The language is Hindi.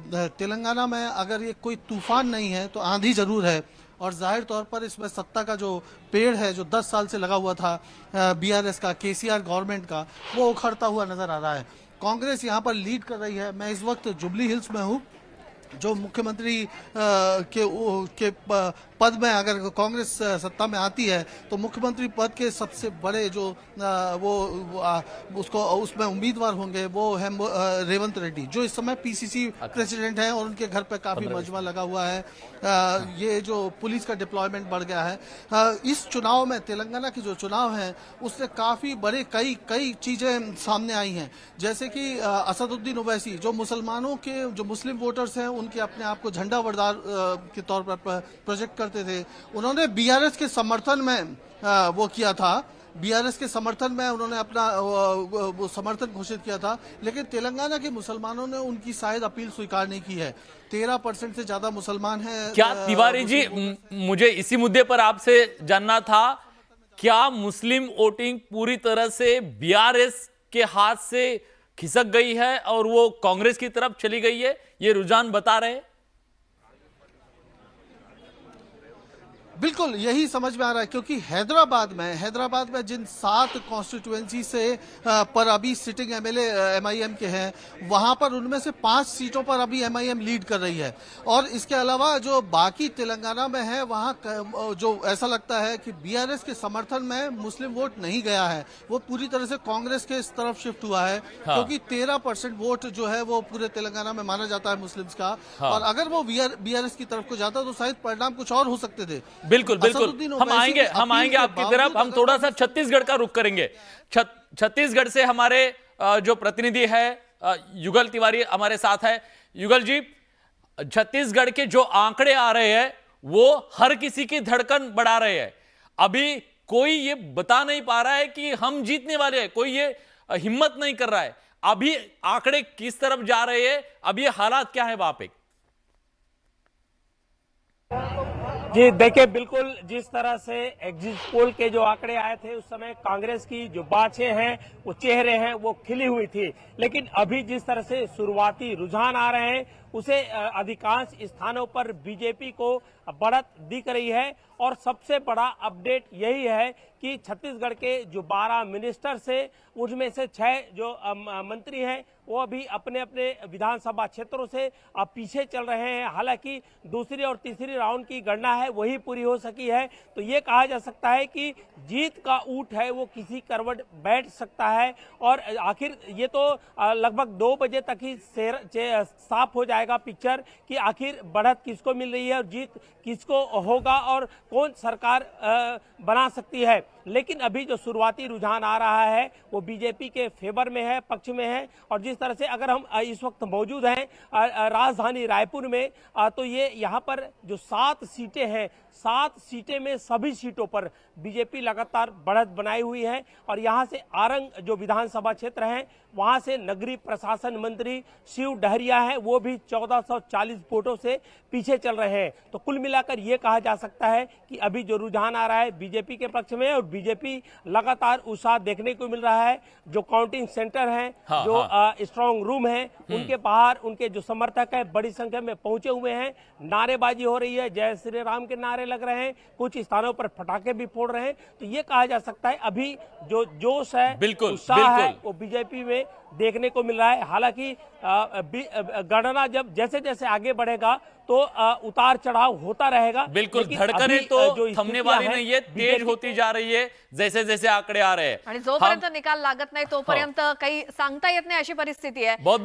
तेलंगाना में अगर ये कोई तूफान नहीं है तो आंधी जरूर है। और जाहिर तौर पर इसमें सत्ता का जो पेड़ है जो 10 साल से लगा हुआ था बीआरएस का, केसीआर गवर्नमेंट का, वो उखड़ता हुआ नजर आ रहा है। कांग्रेस यहाँ पर लीड कर रही है। मैं इस वक्त जुबली हिल्स में हूँ। जो मुख्यमंत्री के पद में अगर कांग्रेस सत्ता में आती है तो मुख्यमंत्री पद के सबसे बड़े जो उसको उसमें उम्मीदवार होंगे वो है रेवंत रेड्डी, जो इस समय पीसीसी प्रेसिडेंट हैं और उनके घर पे काफी मजमा लगा हुआ है। ये जो पुलिस का डिप्लॉयमेंट बढ़ गया है। इस चुनाव में, तेलंगाना की जो चुनाव है उससे काफी बड़े कई चीजें सामने आई हैं, जैसे कि असदुद्दीन ओवैसी जो मुसलमानों के जो मुस्लिम वोटर्स हैं उनके अपने आप को झंडा बरदार के तौर पर प्रोजेक्ट करते थे, उन्होंने बीआरएस के समर्थन में वो किया था। बीआरएस के समर्थन में उन्होंने अपना वो समर्थन घोषित किया था। लेकिन तेलंगाना के मुसलमानों ने उनकी शायद अपील स्वीकार नहीं की है। 13% से ज्यादा मुसलमान हैं। क्या तिवारी जी, मुझे इसी मुद्दे पर आपसे जानना था, क्या मुस्लिम वोटिंग पूरी तरह से बीआरएस के हाथ से खिसक गई है और वो कांग्रेस की तरफ चली गई है, ये रुझान बता रहे हैं? बिल्कुल यही समझ में आ रहा है, क्योंकि हैदराबाद में जिन 7 कॉन्स्टिट्यूएंसी से पर अभी सिटिंग एमएलए एमआईएम के हैं, वहां पर उनमें से 5 सीटों पर अभी एमआईएम लीड कर रही है। और इसके अलावा जो बाकी तेलंगाना में है वहां जो ऐसा लगता है कि बीआरएस के समर्थन में मुस्लिम वोट नहीं गया है, वो पूरी तरह से कांग्रेस के इस तरफ शिफ्ट हुआ है। हाँ। क्योंकि 13% वोट जो है वो पूरे तेलंगाना में माना जाता है मुस्लिम्स का। हाँ। और अगर वो बीआरएस की तरफ को जाता तो शायद परिणाम कुछ और हो सकते थे। बिल्कुल हम आएंगे आपकी तरफ। हम थोड़ा सा छत्तीसगढ़ का रुख करेंगे। छत्तीसगढ़ से हमारे जो प्रतिनिधि है युगल तिवारी हमारे साथ है। युगल जी, छत्तीसगढ़ के जो आंकड़े आ रहे हैं वो हर किसी की धड़कन बढ़ा रहे हैं। अभी कोई ये बता नहीं पा रहा है कि हम जीतने वाले हैं, कोई ये हिम्मत नहीं कर रहा है। अभी आंकड़े किस तरफ जा रहे हैं, अभी हालात क्या है वहां पे? जी देखिए, बिल्कुल जिस तरह से एग्जिट पोल के जो आंकड़े आए थे उस समय कांग्रेस की जो बाछें हैं, वो चेहरे हैं, वो खिली हुई थी। लेकिन अभी जिस तरह से शुरुआती रुझान आ रहे हैं उसे अधिकांश स्थानों पर बीजेपी को बढ़त दिख रही है। और सबसे बड़ा अपडेट यही है कि छत्तीसगढ़ के जो 12 मिनिस्टर से उनमें से 6 जो मंत्री हैं वो अभी अपने अपने विधानसभा क्षेत्रों से पीछे चल रहे हैं। हालांकि दूसरी और तीसरी राउंड की गणना है वही पूरी हो सकी है, तो ये कहा जा सकता है कि जीत का ऊंट है वो किसी करवट बैठ सकता है। और आखिर ये तो लगभग 2 बजे तक ही साफ हो जाएगा पिक्चर कि आखिर बढ़त किसको मिल रही है और जीत किसको होगा और कौन सरकार बना सकती है। लेकिन अभी जो शुरुआती रुझान आ रहा है वो बीजेपी के फेवर में है, पक्ष में है। और जिस तरह से अगर हम इस वक्त मौजूद हैं राजधानी रायपुर में, तो ये यहाँ पर जो 7 सीटें हैं, 7 सीटें में सभी सीटों पर बीजेपी लगातार बढ़त बनाई हुई है। और यहाँ से आरंग जो विधानसभा क्षेत्र है वहाँ से नगरीय प्रशासन मंत्री शिव डहरिया है, वो भी 1440 वोटों से पीछे चल रहे हैं। तो कुल मिलाकर ये कहा जा सकता है कि अभी जो रुझान आ रहा है बीजेपी के पक्ष में, और बीजेपी लगातार उत्साह देखने को मिल रहा है। जो काउंटिंग सेंटर हैं, जो स्ट्रांग रूम है, उनके बाहर उनके जो समर्थक है बड़ी संख्या में पहुंचे हुए हैं। नारेबाजी हो रही है, जय श्री राम के नारे लग रहे हैं, कुछ स्थानों पर पटाखे भी फोड़ रहे हैं। तो ये कहा जा सकता है अभी जो जोश है, उत्साह है, वो बीजेपी में देखने को मिल रहा है। हालांकि गणना जब जैसे जैसे आगे बढ़ेगा तो उतार चढ़ाव होता रहेगा। बिल्कुल, धड़कनें तो थमने वाली नहीं है, तेज होती जा रही है जैसे जैसे आंकड़े आ रहे हैं। आणि जोपर्यंत निकाल लागत नाही तोपर्यंत काही सांगता येत नाही अशी परिस्थिती आहे। बहुत